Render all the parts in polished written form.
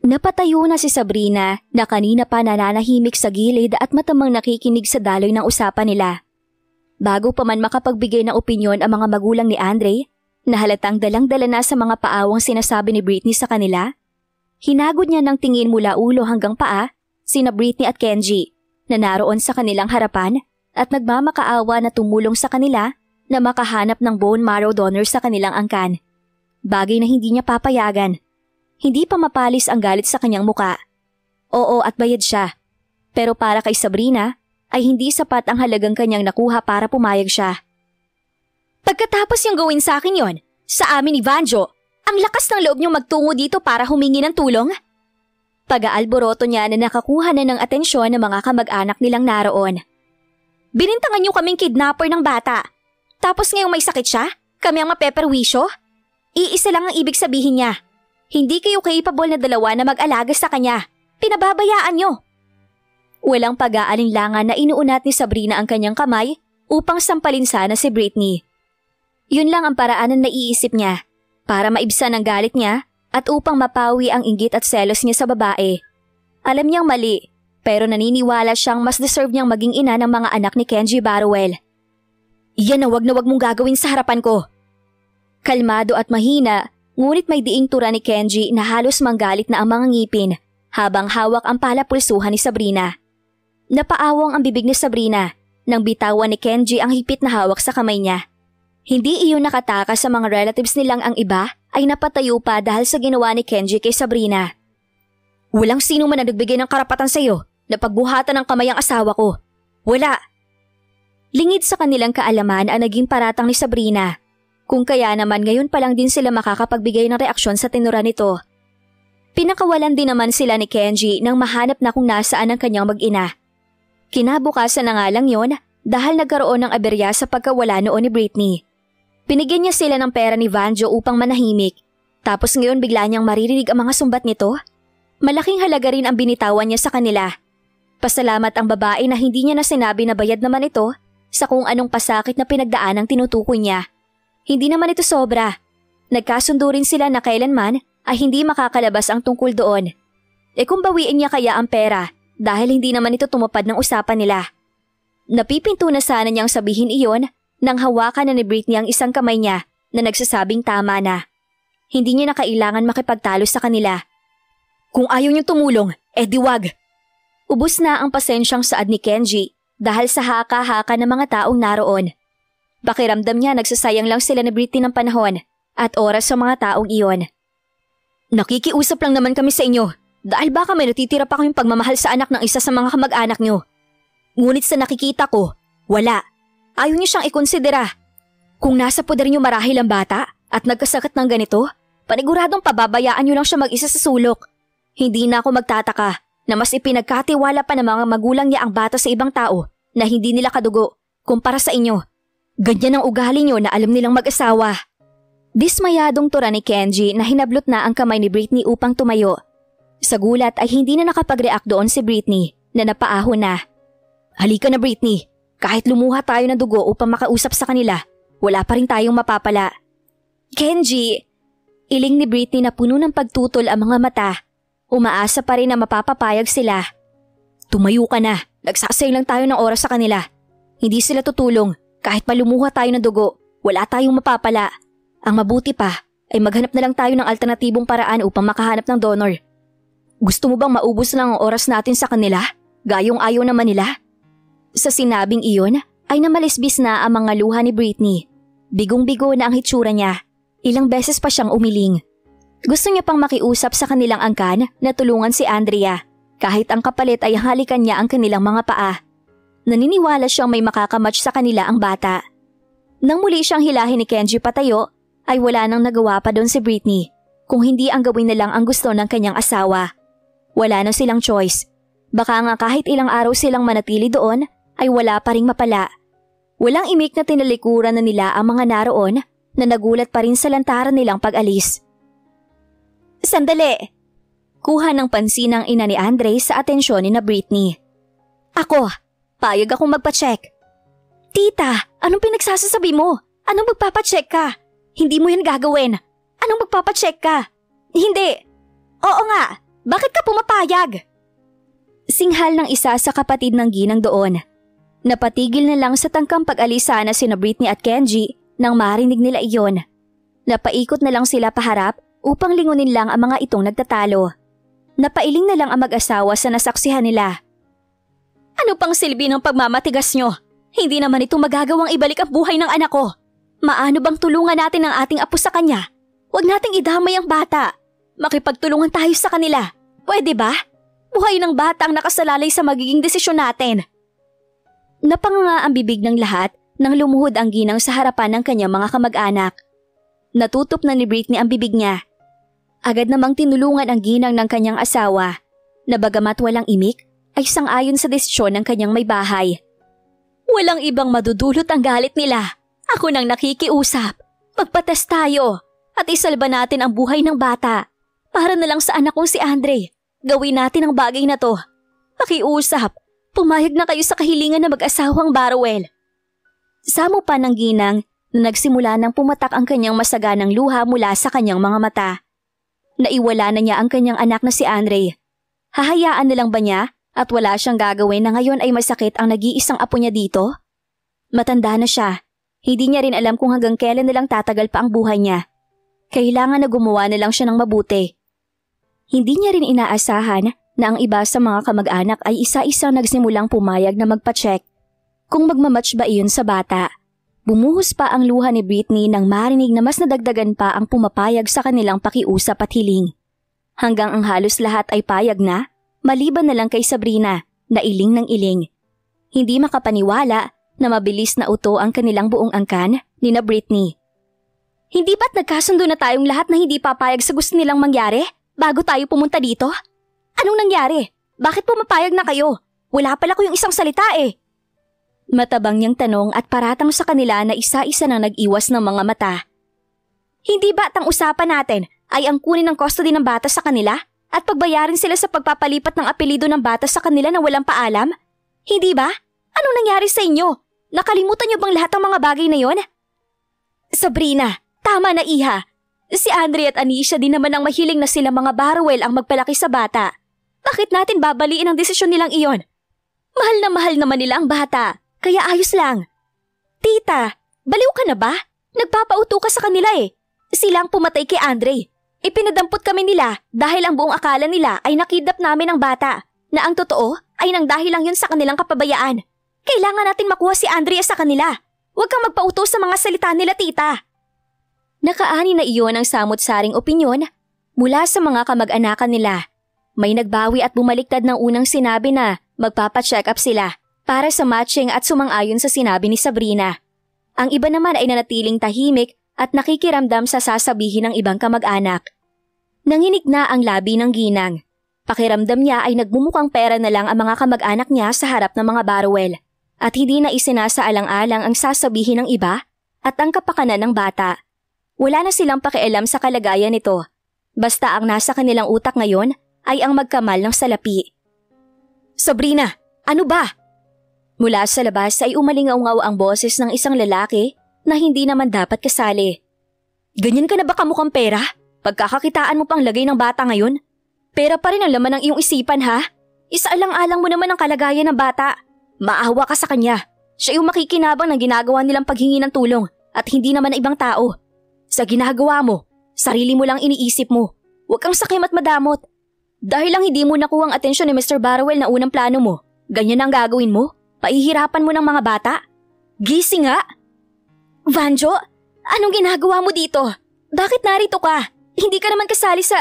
Napatayo na si Sabrina na kanina pa nananahimik sa gilid at matamang nakikinig sa daloy ng usapan nila. Bago pa man makapagbigay ng opinyon ang mga magulang ni Andre, na halatang dalang-dala na sa mga paawang sinasabi ni Britney sa kanila, hinagod niya ng tingin mula ulo hanggang paa sina Britney at Kenji na naroon sa kanilang harapan at nagmamakaawa na tumulong sa kanila na makahanap ng bone marrow donor sa kanilang angkan. Bagay na hindi niya papayagan. Hindi pa mapalis ang galit sa kanyang muka. Oo, at bayad siya. Pero para kay Sabrina ay hindi sapat ang halagang kanyang nakuha para pumayag siya. Pagkatapos yung gawin sa akin yon, sa amin ni Vanjo, ang lakas ng loob niyong magtungo dito para humingi ng tulong? Pag-aalboroto niya na nakakuha na ng atensyon ng mga kamag-anak nilang naroon. Binintangan niyo kaming kidnapper ng bata. Tapos ngayong may sakit siya, kami ang mapeperwisyo? Iisa lang ang ibig sabihin niya. Hindi kayo capable na dalawa na mag-alaga sa kanya. Pinababayaan niyo. Walang pag-aalinlangan na inuunat ni Sabrina ang kanyang kamay upang sampalin sana si Britney. Yun lang ang paraan na naiisip niya para maibsan ang galit niya at upang mapawi ang inggit at selos niya sa babae. Alam niyang mali, pero naniniwala siyang mas deserve niyang maging ina ng mga anak ni Kenji Barruel. Iyan na wag mong gagawin sa harapan ko. Kalmado at mahina, ngunit may diing tura ni Kenji na halos manggalit na ang mga ngipin habang hawak ang palapulsuhan ni Sabrina. Napaawang ang bibig ni Sabrina nang bitawan ni Kenji ang hipit na hawak sa kamay niya. Hindi iyon nakatakas sa mga relatives nilang ang iba ay napatayo pa dahil sa ginawa ni Kenji kay Sabrina. Walang sino man ang nagbigay ng karapatan sa iyo na pagbuhatan ng kamay ang asawa ko. Wala. Lingid sa kanilang kaalaman ang naging paratang ni Sabrina. Kung kaya naman ngayon pa lang din sila makakapagbigay ng reaksyon sa tinura nito. Pinakawalan din naman sila ni Kenji nang mahanap na kung nasaan ang kanyang mag-ina. Kinabukasan na nga lang yon dahil nagkaroon ng aberya sa pagkawala noon ni Britney. Binigyan niya sila ng pera ni Vanjo upang manahimik. Tapos ngayon bigla niyang maririnig ang mga sumbat nito. Malaking halaga rin ang binitawan niya sa kanila. Pasalamat ang babae na hindi niya na sinabi na bayad naman ito sa kung anong pasakit na pinagdaan ang tinutukoy niya. Hindi naman ito sobra. Nagkasundo rin sila na kailanman ay hindi makakalabas ang tungkol doon. E kung bawiin niya kaya ang pera dahil hindi naman ito tumupad ng usapan nila. Napipinto na sana niyang sabihin iyon nang hawakan na ni Britney ang isang kamay niya na nagsasabing tama na. Hindi niya na kailangan makipagtalo sa kanila. Kung ayaw niyong tumulong, di wag. Ubus na ang pasensyang saad ni Kenji dahil sa haka-haka ng mga taong naroon. Pakiramdam niya nagsasayang lang sila ni Britney ng panahon at oras sa mga taong iyon. Nakikiusap lang naman kami sa inyo dahil baka may natitira pa kayong pagmamahal sa anak ng isa sa mga kamag-anak niyo. Ngunit sa nakikita ko, wala. Ayaw niyo siyang ikonsidera. Kung nasa poder niyo marahil ang bata at nagkasakit ng ganito, paniguradong pababayaan niyo lang siya mag-isa sa sulok. Hindi na ako magtataka na mas ipinagkatiwala pa ng mga magulang niya ang bata sa ibang tao na hindi nila kadugo kumpara sa inyo. Ganyan ang ugali niyo na alam nilang mag-asawa. Dismayadong tura ni Kenji na hinablot na ang kamay ni Britney upang tumayo. Sa gulat ay hindi na nakapag-react doon si Britney na napaahon na. Halika na Britney. Kahit lumuha tayo ng dugo upang makausap sa kanila, wala pa rin tayong mapapala. Kenji! Iling ni Britney na puno ng pagtutol ang mga mata. Umaasa pa rin na mapapapayag sila. Tumayo ka na. Nagsasayang lang tayo ng oras sa kanila. Hindi sila tutulong. Kahit palumuha tayo ng dugo, wala tayong mapapala. Ang mabuti pa ay maghanap na lang tayo ng alternatibong paraan upang makahanap ng donor. Gusto mo bang maubos lang ang oras natin sa kanila? Gayong ayaw naman nila? Sa sinabing iyon ay namalisbis na ang mga luha ni Britney. Bigong-bigo na ang hitsura niya. Ilang beses pa siyang umiling. Gusto niya pang makiusap sa kanilang angkan na tulungan si Andrea kahit ang kapalit ay halikan niya ang kanilang mga paa. Naniniwala siyang may makakamatch sa kanila ang bata. Nang muli siyang hilahin ni Kenji patayo ay wala nang nagawa pa doon si Britney kung hindi ang gawin na lang ang gusto ng kanyang asawa. Wala na silang choice. Baka nga kahit ilang araw silang manatili doon ay wala pa ring mapala. Walang imik na tinalikuran na nila ang mga naroon na nagulat pa rin sa lantaran nilang pag-alis. Sandali! Kuha ng pansin ng ina ni Andre sa atensyon ni na Britney. Ako, payag akong magpa-check. Tita, anong pinagsasasabi mo? Anong magpapacheck ka? Hindi mo yan gagawin. Anong magpapacheck ka? Hindi. Oo nga, Bakit ka pumapayag? Singhal ng isa sa kapatid ng ginang doon. Napatigil na lang sa tangkang pag-alisa na sina Britney at Kenji nang marinig nila iyon. Napaikot na lang sila paharap upang lingunin lang ang mga itong nagtatalo. Napailing na lang ang mag-asawa sa nasaksihan nila. Ano pang silbi ng pagmamatigas nyo? Hindi naman ito magagawang ibalik ang buhay ng anak ko. Maano bang tulungan natin ang ating apo sa kanya? Huwag nating idamay ang bata. Makipagtulungan tayo sa kanila. Pwede ba? Buhay ng bata ang nakasalalay sa magiging desisyon natin. Napanganga ang bibig ng lahat nang lumuhod ang ginang sa harapan ng kanyang mga kamag-anak. Natutop na ni Britney ang bibig niya. Agad namang tinulungan ang ginang ng kanyang asawa na bagamat walang imik ay sang-ayon sa desisyon ng kanyang may bahay. Walang ibang madudulot ang galit nila. Ako nang nakikiusap. Magpatas tayo at isalba natin ang buhay ng bata. Para na lang sa anak kong si Andre. Gawin natin ang bagay na to. Pakiusap. Pumayag na kayo sa kahilingan na mag-asawang Barwell. Samo pa ng ginang na nagsimula nang pumatak ang kanyang masaganang luha mula sa kanyang mga mata. Naiwala na niya ang kanyang anak na si Andre. Hahayaan na lang ba niya at wala siyang gagawin na ngayon ay masakit ang nag-iisang apo niya dito? Matanda na siya. Hindi niya rin alam kung hanggang kailan na lang tatagal pa ang buhay niya. Kailangan na gumawa na lang siya ng mabuti. Hindi niya rin inaasahan na ang iba sa mga kamag-anak ay isa-isang nagsimulang pumayag na magpa-check kung magmamatch ba iyon sa bata. Bumuhos pa ang luha ni Britney nang marinig na mas nadagdagan pa ang pumapayag sa kanilang pakiusap at hiling. Hanggang ang halos lahat ay payag na, maliban na lang kay Sabrina na iling ng iling. Hindi makapaniwala na mabilis na uto ang kanilang buong angkan ni na Britney. Hindi ba't nagkasundo na tayong lahat na hindi papayag sa gusto nilang mangyari bago tayo pumunta dito? Anong nangyari? Bakit pumapayag na kayo? Wala pala ko yung isang salita eh. Matabang niyang tanong at paratang sa kanila na isa-isa nang nag-iwas ng mga mata. Hindi ba't ang usapan natin ay ang kunin ng custody ng bata sa kanila at pagbayarin sila sa pagpapalipat ng apelido ng bata sa kanila na walang paalam? Hindi ba? Anong nangyari sa inyo? Nakalimutan niyo bang lahat ng mga bagay na yon? Sabrina, tama na iha. Si Andre at Anisha din naman ang mahiling na sila mga Barwell ang magpalaki sa bata. Bakit natin babaliin ang desisyon nilang iyon? Mahal na mahal naman nila ang bata, kaya ayos lang. Tita, baliw ka na ba? Nagpapauto ka sa kanila eh. Sila ang pumatay kay Andre. Ipinadampot kami nila dahil ang buong akala nila ay nakidnap namin ang bata, na ang totoo ay nang dahil lang yun sa kanilang kapabayaan. Kailangan natin makuha si Andrea sa kanila. Huwag kang magpauto sa mga salita nila, tita. Nakaani na iyon ang samot-saring opinyon mula sa mga kamag-anakan nila. May nagbawi at bumaliktad ng unang sinabi na magpapacheck up sila para sa matching at sumang-ayon sa sinabi ni Sabrina. Ang iba naman ay nanatiling tahimik at nakikiramdam sa sasabihin ng ibang kamag-anak. Nanginig na ang labi ng ginang. Pakiramdam niya ay nagmumukhang pera na lang ang mga kamag-anak niya sa harap ng mga Barwell at hindi na isinasaalang-alang ang sasabihin ng iba at ang kapakanan ng bata. Wala na silang pakialam sa kalagayan nito. Basta ang nasa kanilang utak ngayon ay ang magkamal ng salapi. Sabrina, ano ba? Mula sa labas ay umalingaw-ngaw ang boses ng isang lalaki na hindi naman dapat kasali. Ganyan ka na ba kamukhang pera? Pagkakakitaan mo pang lagay ng bata ngayon? Pera pa rin ang laman ng iyong isipan ha? Isaalang-alang mo naman ang kalagayan ng bata. Maawa ka sa kanya. Siya yung makikinabang ng ginagawa nilang paghingi ng tulong at hindi naman ng ibang tao. Sa ginagawa mo, sarili mo lang iniisip mo. Huwag kang sakim at madamot. Dahil lang hindi mo nakuha ang atensyon ni Mr. Barwell na unang plano mo, ganyan ang gagawin mo? Paihirapan mo ng mga bata? Gising nga! Vanjo, anong ginagawa mo dito? Bakit narito ka? Hindi ka naman kasali sa…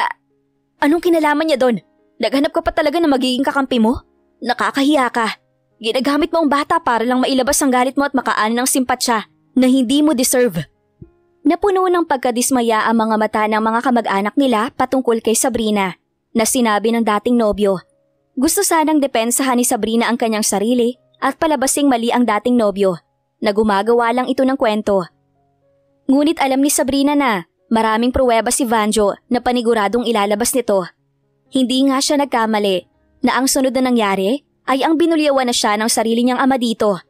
Anong kinalaman niya doon? Naghanap ka pa talaga na magiging kakampi mo? Nakakahiya ka. Ginagamit mo ang bata para lang mailabas ang galit mo at makaan ng simpatsya na hindi mo deserve. Napuno ng pagkadismaya ang mga mata ng mga kamag-anak nila patungkol kay Sabrina na sinabi ng dating nobyo. Gusto sanang depensahan ni Sabrina ang kanyang sarili at palabasing mali ang dating nobyo na gumagawa lang ito ng kwento. Ngunit alam ni Sabrina na maraming pruweba si Vanjo na paniguradong ilalabas nito. Hindi nga siya nagkamali na ang sunod na nangyari ay ang binulyawan na siya ng sarili niyang ama dito.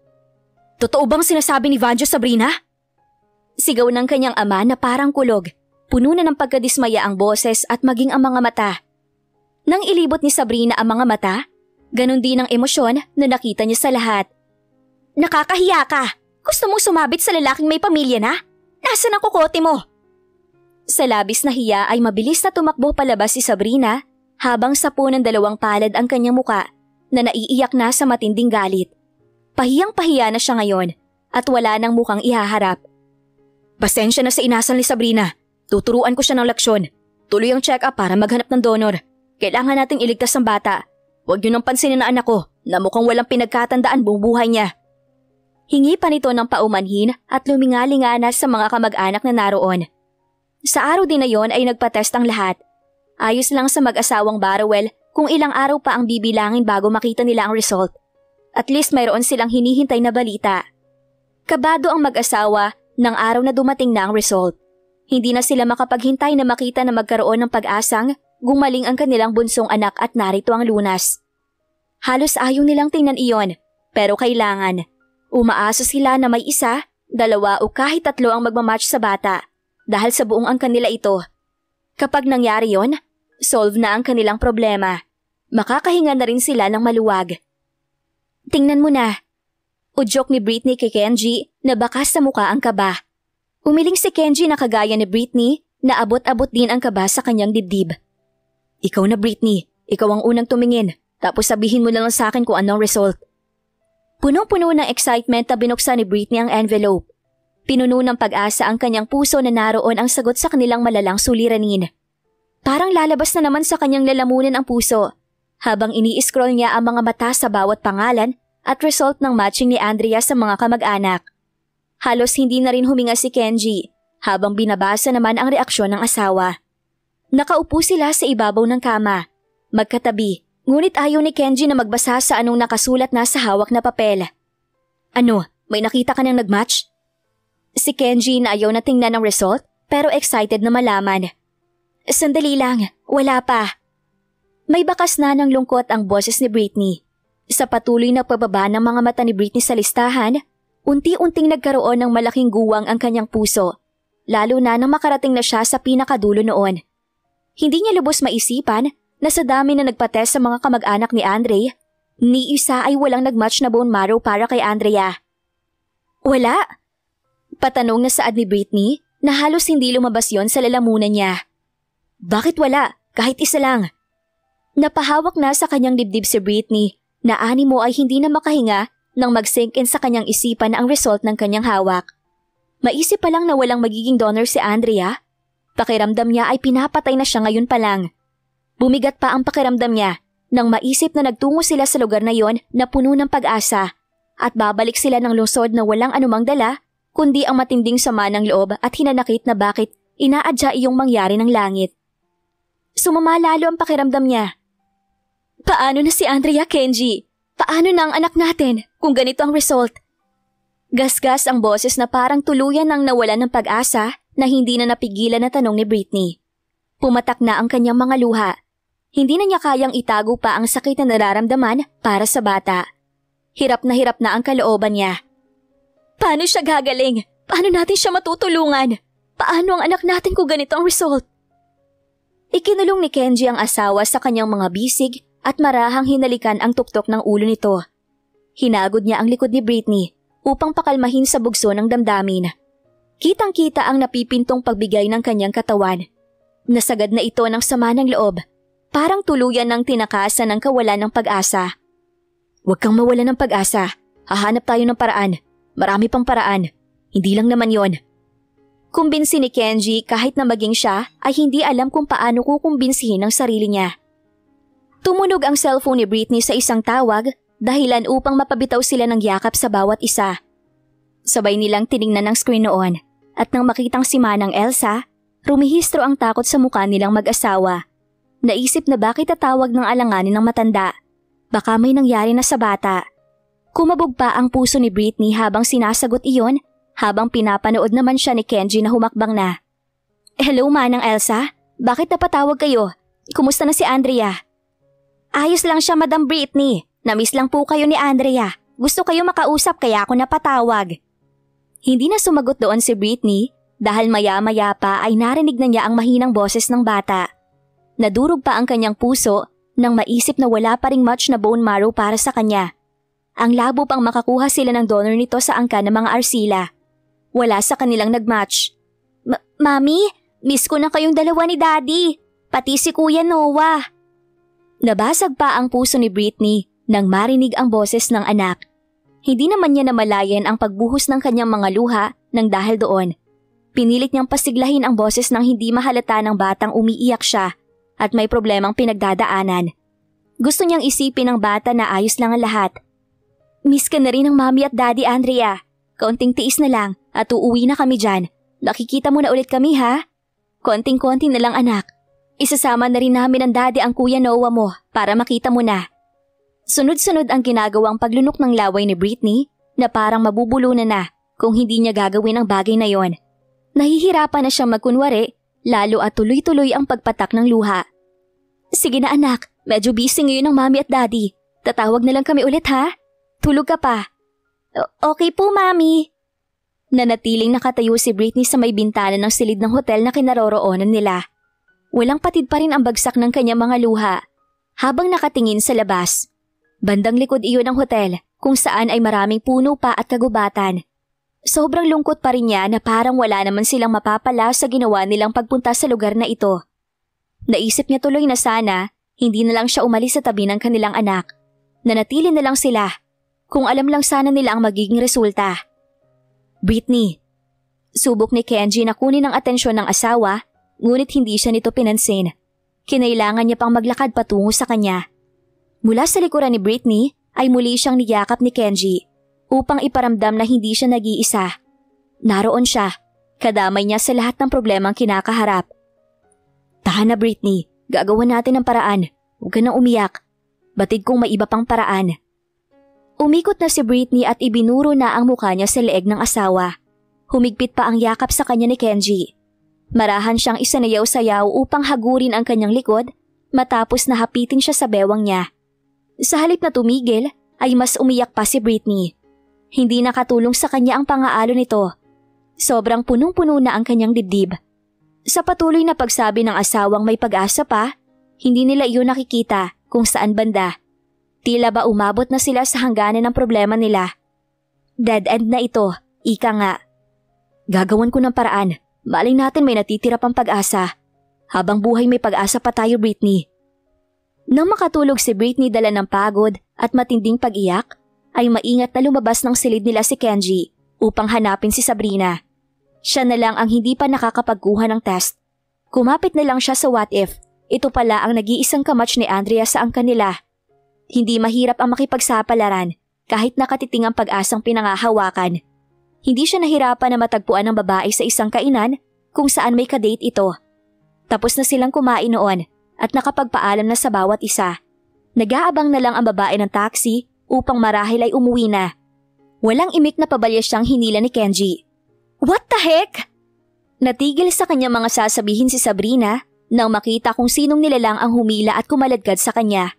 Totoo bang sinasabi ni Vanjo, Sabrina? Sigaw ng kanyang ama na parang kulog. Puno na ng pagkadismaya ang boses at maging ang mga mata. Nang ilibot ni Sabrina ang mga mata, ganun din ang emosyon na nakita niya sa lahat. Nakakahiya ka! Gusto mong sumabit sa lalaking may pamilya na? Nasaan ang kukote mo? Sa labis na hiya ay mabilis na tumakbo palabas si Sabrina habang sapo ng 2 palad ang kanyang muka na naiiyak na sa matinding galit. Pahiyang-pahiya na siya ngayon at wala nang mukhang ihaharap. Pasensya na sa inasal ni Sabrina. Tuturuan ko siya ng leksyon. Tuloy ang check-up para maghanap ng donor. Kailangan nating iligtas ang bata. Huwag niyo nang pansinin na anak ko na mukhang walang pinagkatandaan buong buhay niya. Hingi pa nito ng paumanhin at lumingalinga na sa mga kamag-anak na naroon. Sa araw din na yon ay nagpatest ang lahat. Ayos lang sa mag-asawang Barrowell kung ilang araw pa ang bibilangin bago makita nila ang result. At least mayroon silang hinihintay na balita. Kabado ang mag-asawa ng araw na dumating na ang result. Hindi na sila makapaghintay na makita na magkaroon ng pag-asang gumaling ang kanilang bunsong anak at narito ang lunas. Halos ayaw nilang tingnan iyon, pero kailangan. Umaasa sila na may 1, 2 o kahit 3 ang magmamatch sa bata dahil sa buong ang kanila ito. Kapag nangyari yon, solve na ang kanilang problema. Makakahinga na rin sila ng maluwag. Tingnan mo na. Udyok ni Britney kay Kenji na bakas sa muka ang kaba. Umiling si Kenji na kagaya ni Britney na abot-abot din ang kaba sa kanyang dibdib. Ikaw na Britney, ikaw ang unang tumingin tapos sabihin mo na lang sa akin kung anong result. Punong-puno ng excitement na binuksan ni Britney ang envelope. Pinuno ng pag-asa ang kanyang puso na naroon ang sagot sa kanilang malalang suliranin. Parang lalabas na naman sa kanyang lalamunan ang puso habang ini-scroll niya ang mga mata sa bawat pangalan at result ng matching ni Andrea sa mga kamag-anak. Halos hindi na rin huminga si Kenji habang binabasa naman ang reaksyon ng asawa. Nakaupo sila sa ibabaw ng kama, magkatabi. Ngunit ayaw ni Kenji na magbasa sa anong nakasulat na sa hawak na papel. Ano, may nakita ka nang nagmatch? Si Kenji na ayaw na tingnan ang result pero excited na malaman. Sandali lang, wala pa. May bakas na ng lungkot ang boses ni Britney. Sa patuloy na pababa ng mga mata ni Britney sa listahan, unti-unting nagkaroon ng malaking guwang ang kanyang puso, lalo na nang makarating na siya sa pinakadulo noon. Hindi niya lubos maisipan na sa dami na nagpatest sa mga kamag-anak ni Andre, ni isa ay walang nagmatch na bone marrow para kay Andrea. Wala? Patanong na saad ni Britney na halos hindi lumabas yon sa lalamunan niya. Bakit wala? Kahit isa lang. Napahawak na sa kanyang dibdib si Britney na animo ay hindi na makahinga nang mag-sink in sa kanyang isipan ang result ng kanyang hawak. Maisip pa lang na walang magiging donor si Andrea. Pakiramdam niya ay pinapatay na siya ngayon pa lang. Bumigat pa ang pakiramdam niya nang maisip na nagtungo sila sa lugar na yon na puno ng pag-asa at babalik sila ng lungsod na walang anumang dala kundi ang matinding sama ng loob at hinanakit na bakit inaadya iyong mangyari ng langit. Sumama lalo ang pakiramdam niya. Paano na si Andrea, Kenji? Paano na ang anak natin kung ganito ang result? Gasgas ang boses na parang tuluyan nang nawalan ng pag-asa na hindi na napigilan na tanong ni Britney. Pumatak na ang kanyang mga luha. Hindi na niya kayang itago pa ang sakit na nararamdaman para sa bata. Hirap na ang kalooban niya. Paano siya gagaling? Paano natin siya matutulungan? Paano ang anak natin kung ganito ang result? Ikinulong ni Kenji ang asawa sa kanyang mga bisig at marahang hinalikan ang tuktok ng ulo nito. Hinagod niya ang likod ni Britney upang pakalmahin sa bugso ng damdamin. Kitang-kita ang napipintong pagbigay ng kanyang katawan. Nasagad na ito ng sama ng loob. Parang tuluyan ng tinakasan ng kawalan ng pag-asa. Huwag kang mawalan ng pag-asa. Hahanap tayo ng paraan. Marami pang paraan. Hindi lang naman yon. Kumbinsi ni Kenji kahit na maging siya ay hindi alam kung paano kukumbinsihin ang sarili niya. Tumunog ang cellphone ni Britney sa isang tawag dahilan upang mapabitaw sila ng yakap sa bawat isa. Sabay nilang tiningnan ang screen noon at nang makitang si Manang Elsa, rumihistro ang takot sa mukha nilang mag-asawa. Naisip na bakit tatawag ng alanganin ng matanda. Baka may nangyari na sa bata. Kumabog pa ang puso ni Britney habang sinasagot iyon habang pinapanood naman siya ni Kenji na humakbang na. Hello Manang Elsa, bakit napatawag kayo? Kumusta na si Andrea? Ayos lang siya Madam Britney, namiss lang po kayo ni Andrea. Gusto kayo makausap kaya ako napatawag. Hindi na sumagot doon si Britney dahil maya-maya pa ay narinig na niya ang mahinang boses ng bata. Nadurog pa ang kanyang puso nang maisip na wala pa ring match na bone marrow para sa kanya. Ang labo pang makakuha sila ng donor nito sa angkan ng mga arsila. Wala sa kanilang nagmatch. Mami, miss ko na kayong dalawa ni Daddy. Pati si Kuya Noah. Nabasag pa ang puso ni Britney nang marinig ang boses ng anak. Hindi naman niya namalayan ang pagbuhos ng kanyang mga luha nang dahil doon. Pinilit niyang pasiglahin ang boses nang hindi mahalata ng batang umiiyak siya at may problemang pinagdadaanan. Gusto niyang isipin ng bata na ayos lang ang lahat. Miss ka na rin ng Mami at Daddy, Andrea. Kaunting tiis na lang at uuwi na kami dyan. Nakikita mo na ulit kami, ha? Konting-konti na lang, anak. Isasama na rin namin ang Daddy ang Kuya Noah mo para makita mo na. Sunod-sunod ang ginagawang paglunok ng laway ni Britney na parang mabubulunan na kung hindi niya gagawin ang bagay na yon. Nahihirapan na siyang magkunwari, lalo at tuloy-tuloy ang pagpatak ng luha. Sige na anak, medyo busy ngayon ng Mami at Daddy. Tatawag na lang kami ulit, ha? Tulog ka pa. Okay po, Mami. Nanatiling nakatayo si Britney sa may bintana ng silid ng hotel na kinaroroonan nila. Walang patid pa rin ang bagsak ng kanyang mga luha habang nakatingin sa labas. Bandang likod iyon ng hotel kung saan ay maraming puno pa at kagubatan. Sobrang lungkot pa rin niya na parang wala naman silang mapapala sa ginawa nilang pagpunta sa lugar na ito. Naisip niya tuloy na sana hindi na lang siya umalis sa tabi ng kanilang anak. Nanatili na lang sila kung alam lang sana nila ang magiging resulta. Britney. Subok ni Kenji na kunin ang atensyon ng asawa, ngunit hindi siya nito pinansin. Kinailangan niya pang maglakad patungo sa kanya. Mula sa likuran ni Britney ay muli siyang niyakap ni Kenji upang iparamdam na hindi siya nag-iisa. Naroon siya, kadamay niya sa lahat ng problemang kinakaharap. Tahan na Britney, gagawan natin ng paraan. Huwag ka nang umiyak. Batid kong may iba pang paraan. Umikot na si Britney at ibinuro na ang mukha niya sa leeg ng asawa. Humigpit pa ang yakap sa kanya ni Kenji. Marahan siyang isanayaw-sayaw upang hagurin ang kanyang likod matapos na hapitin siya sa bewang niya. Sa halip na tumigil ay mas umiyak pa si Britney. Hindi nakatulong sa kanya ang pangaalo nito. Sobrang punong-puno na ang kanyang dibdib. Sa patuloy na pagsabi ng asawang may pag-asa pa, hindi nila iyon nakikita kung saan banda. Tila ba umabot na sila sa hangganan ng problema nila. Dead end na ito, ika nga. Gagawan ko ng paraan. Malay natin may natitira pang pag-asa. Habang buhay may pag-asa pa tayo, Britney. Nang makatulog si Britney dala ng pagod at matinding pag-iyak, ay maingat na lumabas ng silid nila si Kenji upang hanapin si Sabrina. Siya na lang ang hindi pa nakakapagkuha ng test. Kumapit na lang siya sa what if. Ito pala ang nag-iisang kamatch ni Andrea sa angkan nila. Hindi mahirap ang makipagsapalaran kahit nakatiting ang pag-asang pinangahawakan. Hindi siya nahirapan na matagpuan ng babae sa isang kainan kung saan may kadate ito. Tapos na silang kumain noon at nakapagpaalam na sa bawat isa. Nag-aabang na lang ang babae ng taxi upang marahil ay umuwi na. Walang imik na pabalya siyang hinila ni Kenji. What the heck? Natigil sa kanyang mga sasabihin si Sabrina nang makita kung sinong nilalang ang humila at kumaladkad sa kanya.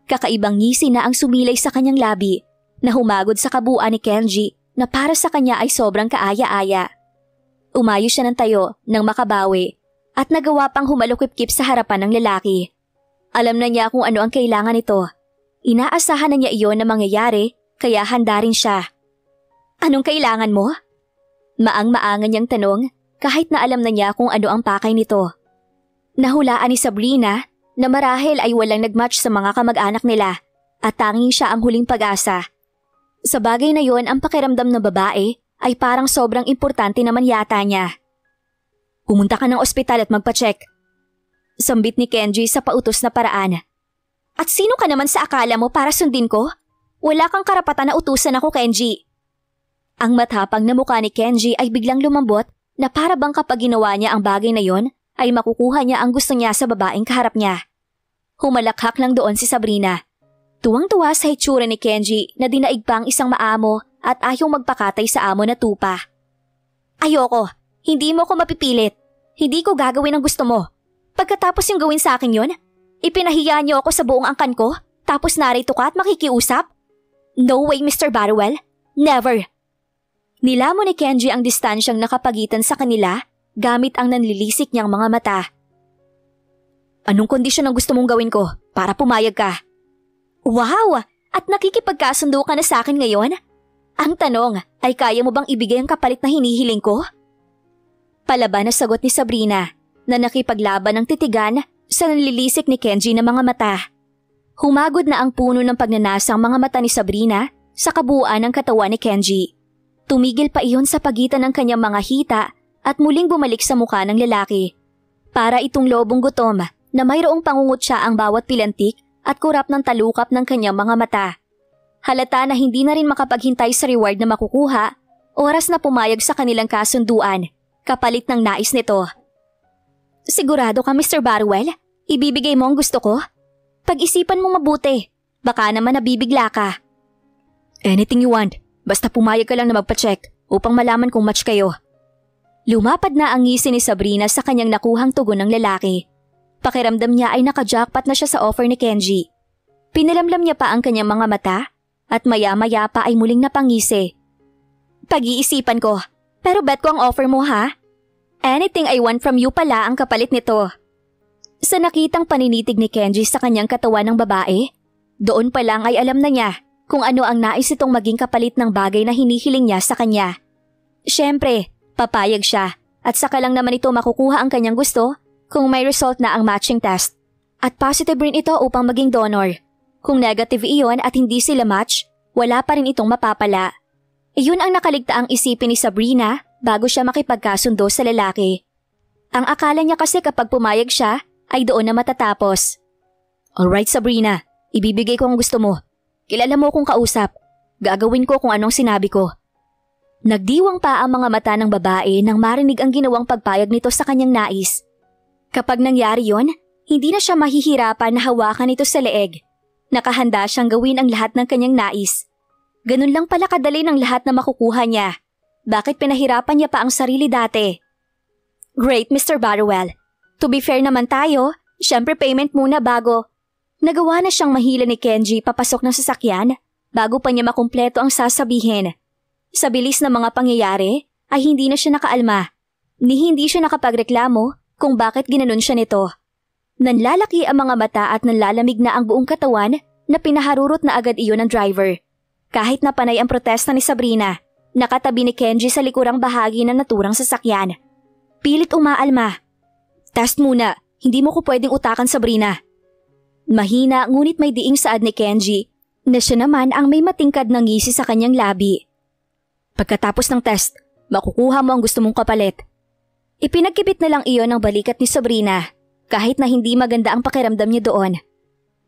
Kakaibang ngisi na ang sumilay sa kanyang labi na humagod sa kabuuan ni Kenji na para sa kanya ay sobrang kaaya-aya. Umayo siya ng tayo nang makabawi at nagawa pang humalukip-kip sa harapan ng lalaki. Alam na niya kung ano ang kailangan nito. Inaasahan na niya iyon na mangyayari kaya handa rin siya. Anong kailangan mo? Maang-maangan niyang tanong kahit na alam na niya kung ano ang pakay nito. Nahulaan ni Sabrina na marahil ay walang nagmatch sa mga kamag-anak nila at tanging siya ang huling pag-asa. Sa bagay na yon ang pakiramdam ng babae ay parang sobrang importante naman yata niya. Pumunta ka ng ospital at magpa-check. Sambit ni Kenji sa pautos na paraan. At sino ka naman sa akala mo para sundin ko? Wala kang karapatan na utusan ako, Kenji. Ang matapang na mukha ni Kenji ay biglang lumambot na para bang kapag ginawa niya ang bagay na yon ay makukuha niya ang gusto niya sa babaeng kaharap niya. Humalakhak lang doon si Sabrina. Tuwang-tuwa sa hitsura ni Kenji na dinaig pa ang isang maamo at ayaw magpakatay sa amo na tupa. Ayoko, hindi mo ko mapipilit. Hindi ko gagawin ang gusto mo. Pagkatapos yung gawin sa akin yon, ipinahiya niyo ako sa buong angkan ko tapos narito ka at makikiusap? No way, Mr. Barwell. Never. Nilamon ni Kenji ang distansyang nakapagitan sa kanila gamit ang nanlilisik niyang mga mata. Anong kondisyon ang gusto mong gawin ko para pumayag ka? Wow! At nakikipagkasundo ka na sa akin ngayon? Ang tanong ay kaya mo bang ibigay ang kapalit na hinihiling ko? Palaban na sagot ni Sabrina na nakipaglaban ng titigan sa nanlilisik ni Kenji na mga mata. Humagod na ang puno ng pagnanasang mga mata ni Sabrina sa kabuuan ng katawan ni Kenji. Tumigil pa iyon sa pagitan ng kanyang mga hita at muling bumalik sa mukha ng lalaki. Para itong lobong gutom na mayroong pangungutya ang bawat pilantik at kurap ng talukap ng kanyang mga mata. Halata na hindi na rin makapaghintay sa reward na makukuha, oras na pumayag sa kanilang kasunduan, kapalit ng nais nito. Sigurado ka, Mr. Barwell? Ibibigay mo ang gusto ko? Pag-isipan mo mabuti, baka naman nabibigla ka. Anything you want, basta pumayag ka lang na magpa-check upang malaman kung match kayo. Lumapad na ang ngisi ni Sabrina sa kanyang nakuhang tugon ng lalaki. Pakiramdam niya ay naka-jackpot na siya sa offer ni Kenji. Pinalamlam niya pa ang kanyang mga mata at maya-maya pa ay muling napangisi. Pag-iisipan ko, pero bet ko ang offer mo ha? Anything I want from you pala ang kapalit nito. Sa nakitang paninitig ni Kenji sa kanyang katawan ng babae, doon pa lang ay alam na niya kung ano ang nais itong maging kapalit ng bagay na hinihiling niya sa kanya. Siyempre, papayag siya at saka lang naman ito makukuha ang kanyang gusto kung may result na ang matching test. At positive rin ito upang maging donor. Kung negative iyon at hindi sila match, wala pa rin itong mapapala. Iyon ang nakaligtaang isipin ni Sabrina bago siya makipagkasundo sa lalaki. Ang akala niya kasi kapag pumayag siya ay doon na matatapos. Alright Sabrina, ibibigay ko ang gusto mo. Kilala mo kong kausap. Gagawin ko kung anong sinabi ko. Nagdiwang pa ang mga mata ng babae nang marinig ang ginawang pagpayag nito sa kanyang nais. Kapag nangyari yon, hindi na siya mahihirapan na hawakan ito sa leeg. Nakahanda siyang gawin ang lahat ng kanyang nais. Ganun lang pala kadali ng lahat na makukuha niya. Bakit pinahirapan niya pa ang sarili dati? Great, Mr. Barwell. To be fair naman tayo, syempre payment muna bago. Nagawa na siyang mahila ni Kenji papasok ng sasakyan bago pa niya makumpleto ang sasabihin. Sa bilis ng mga pangyayari ay hindi na siya nakaalma. Hindi siya nakapagreklamo kung bakit ginanon siya nito. Nanlalaki ang mga mata at nanlalamig na ang buong katawan na pinaharurot na agad iyon ng driver. Kahit na panay ang protesta ni Sabrina, nakatabi ni Kenji sa likurang bahagi ng naturang sasakyan. Pilit umaalma. Test muna, hindi mo ko pwedeng utakan Sabrina. Mahina ngunit may diing saad ni Kenji na siya naman ang may matingkad na ngisi sa kanyang labi. Pagkatapos ng test, makukuha mo ang gusto mong kapalit. Ipinagkipit na lang iyon ng balikat ni Sabrina kahit na hindi maganda ang pakiramdam niya doon.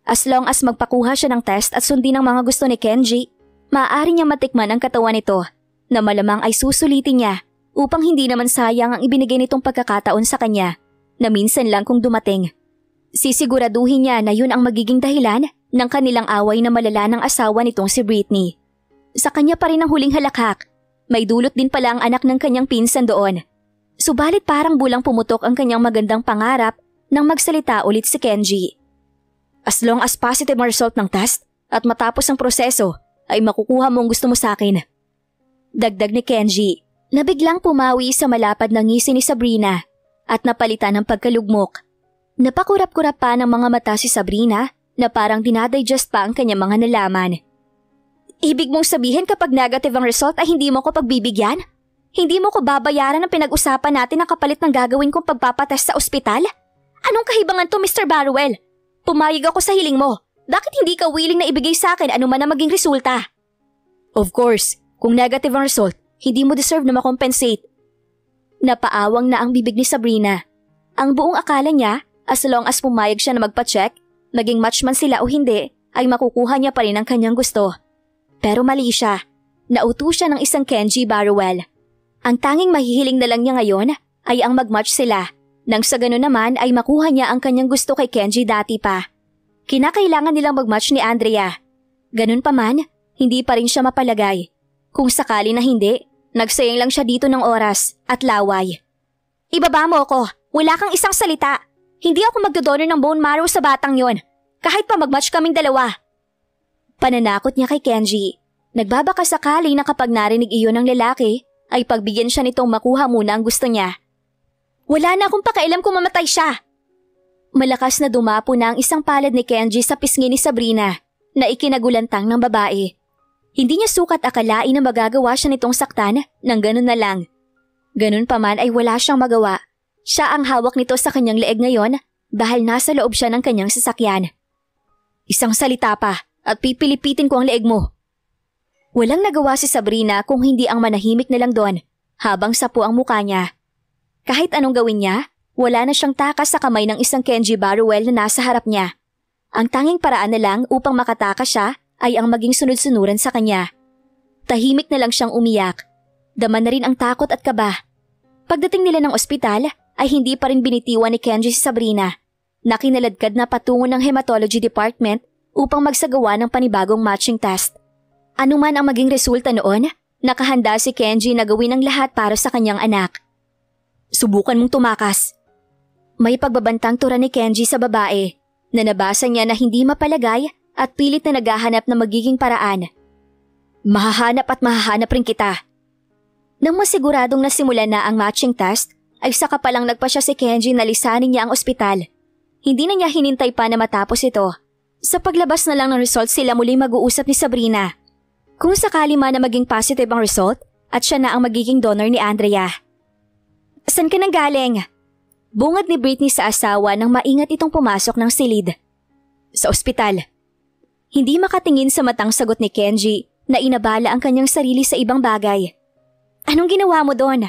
As long as magpakuha siya ng test at sundin ang mga gusto ni Kenji, maaari niyang matikman ang katawan nito na malamang ay susulitin niya upang hindi naman sayang ang ibinigay nitong pagkakataon sa kanya na minsan lang kung dumating. Sisiguraduhin niya na yun ang magiging dahilan ng kanilang away na malala ng asawa nitong si Britney. Sa kanya pa rin ang huling halakhak. May dulot din pala ang anak ng kanyang pinsan doon. Subalit parang bulang pumutok ang kanyang magandang pangarap nang magsalita ulit si Kenji. As long as positive ang result ng test at matapos ang proseso ay makukuha mo ang gusto mo sa akin. Dagdag ni Kenji na biglang pumawi sa malapad na ngisi ni Sabrina at napalitan ng pagkalugmok. Napakurap-kurap pa ng mga mata si Sabrina na parang dinadigest pa ang kanyang mga nalaman. Ibig mong sabihin kapag negative ang result ay hindi mo ko pagbibigyan? Hindi mo ko babayaran ang pinag-usapan natin ang kapalit ng gagawin kong pagpapatest sa ospital? Anong kahibangan to, Mr. Barwell? Pumayag ako sa hiling mo. Bakit hindi ka willing na ibigay sa akin ano man ang maging resulta? Of course, kung negative ang result, hindi mo deserve na makompensate. Napaawang na ang bibig ni Sabrina. Ang buong akala niya, as long as pumayag siya na magpa-check, maging match man sila o hindi, ay makukuha niya pa rin ang kanyang gusto. Pero mali siya. Nauto siya ng isang Kenji Barwell. Ang tanging mahihiling na lang niya ngayon ay ang mag-match sila. Nang sa gano'n naman ay makuha niya ang kanyang gusto kay Kenji dati pa. Kinakailangan nilang mag-match ni Andrea. Ganun pa man, hindi pa rin siya mapalagay. Kung sakali na hindi, nagsayang lang siya dito ng oras at laway. Ibaba mo ako, wala kang isang salita. Hindi ako magdodonor ng bone marrow sa batang yon, kahit pa mag-match kaming dalawa. Pananakot niya kay Kenji. Nagbabaka sakali na kapag narinig iyon ng lalaki, ay pagbigyan siya nitong makuha muna ang gusto niya. Wala na akong pakialam kung mamatay siya. Malakas na dumapo na ang isang palad ni Kenji sa pisngi ni Sabrina na ikinagulantang ng babae. Hindi niya sukat akalain na magagawa siya nitong saktan ng ganun na lang. Ganun pa man ay wala siyang magawa. Siya ang hawak nito sa kanyang leeg ngayon dahil nasa loob siya ng kanyang sasakyan. Isang salita pa at pipilipitin ko ang leeg mo. Walang nagawa si Sabrina kung hindi ang manahimik na lang doon habang sapo ang mukha niya. Kahit anong gawin niya, wala na siyang takas sa kamay ng isang Kenji Baruel na nasa harap niya. Ang tanging paraan na lang upang makatakas siya ay ang maging sunod-sunuran sa kanya. Tahimik na lang siyang umiyak. Dama na rin ang takot at kaba. Pagdating nila ng ospital ay hindi pa rin binitiwan ni Kenji si Sabrina na kinaladkad na patungo ng hematology department upang magsagawa ng panibagong matching test. Ano man ang maging resulta noon, nakahanda si Kenji na gawin ang lahat para sa kanyang anak. Subukan mong tumakas. May pagbabantang tura ni Kenji sa babae na nabasa niya na hindi mapalagay at pilit na naghahanap ng magiging paraan. Mahahanap at mahahanap rin kita. Nang masiguradong nasimulan na ang matching test, ay saka palang nagpa siya si Kenji na lisanin niya ang ospital. Hindi na niya hinintay pa na matapos ito. Sa paglabas na lang ng result sila muli mag-uusap ni Sabrina. Kung sakali man na maging positive ang result at siya na ang magiging donor ni Andrea. Saan ka nang galing? Bungad ni Britney sa asawa nang maingat itong pumasok ng silid. Sa ospital. Hindi makatingin sa matang sagot ni Kenji na inabala ang kanyang sarili sa ibang bagay. Anong ginawa mo doon?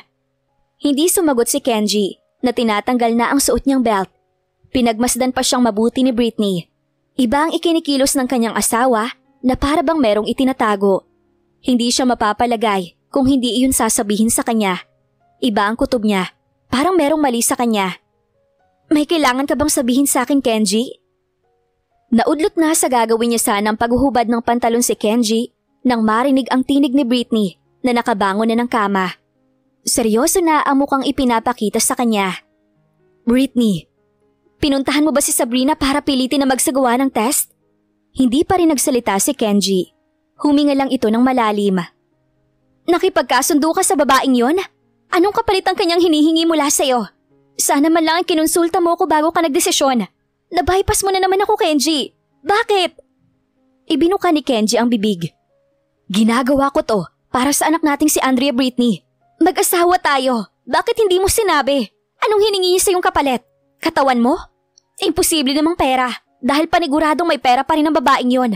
Hindi sumagot si Kenji na tinatanggal na ang suot niyang belt. Pinagmasdan pa siyang mabuti ni Britney. Iba ang ikinikilos ng kanyang asawa na para bang merong itinatago. Hindi siya mapapalagay kung hindi iyon sasabihin sa kanya. Iba ang kutob niya. Parang merong mali sa kanya. May kailangan ka bang sabihin sa akin, Kenji? Naudlot na sa gagawin niya sanang paghuhubad ng pantalon si Kenji nang marinig ang tinig ni Britney na nakabangon na ng kama. Seryoso na ang mukhang ipinapakita sa kanya. Britney, pinuntahan mo ba si Sabrina para pilitin na magsagawa ng test? Hindi pa rin nagsalita si Kenji. Huminga lang ito ng malalim. Nakipagkasundo ka sa babaeng yon? Anong kapalit ang kanyang hinihingi mula sa'yo? Sana man lang kinonsulta mo ako bago ka nagdesisyon. Na-bypass mo na naman ako, Kenji. Bakit? Ibinuka ni Kenji ang bibig. Ginagawa ko to para sa anak nating si Andrea Britney. Mag-asawa tayo. Bakit hindi mo sinabi? Anong hiningi niya sa iyong kapalit? Katawan mo? Imposible namang pera dahil paniguradong may pera pa rin ang babaeng yon.